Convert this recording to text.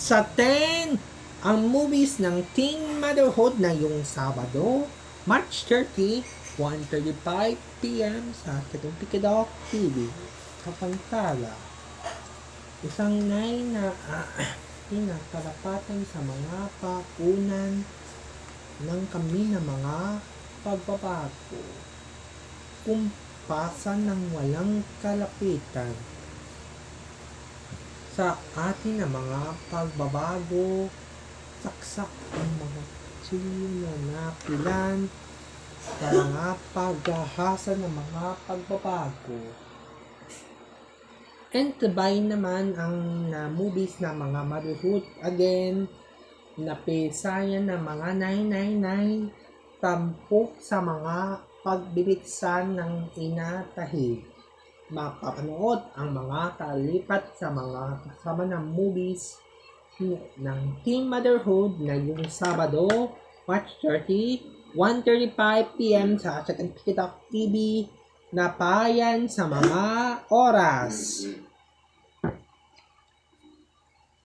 Sa 10, ang movies ng Teen Motherhood na yung Sabado, March 30, 1:35 p.m. sa Tikidok TV. Kapantala, isang nay na karapatan sa mga pakunan ng kami na mga pagbabago. Kumpasan ng walang kalapitan sa atin na mga pagbabago, saksak ang mga tsiyo na napilan sa mga paghahasa ng mga pagbabago. Entibay naman ang movies na mga motherhood again, napisayan ng mga 999, tampok sa mga pagbibigsan ng inatahid. Mapapanood ang mga kalipat sa mga kasama ng movies ng Teen Motherhood na yung Sabado, March 30, 1:35 p.m. sa Tikidok TV na payan sa mga oras.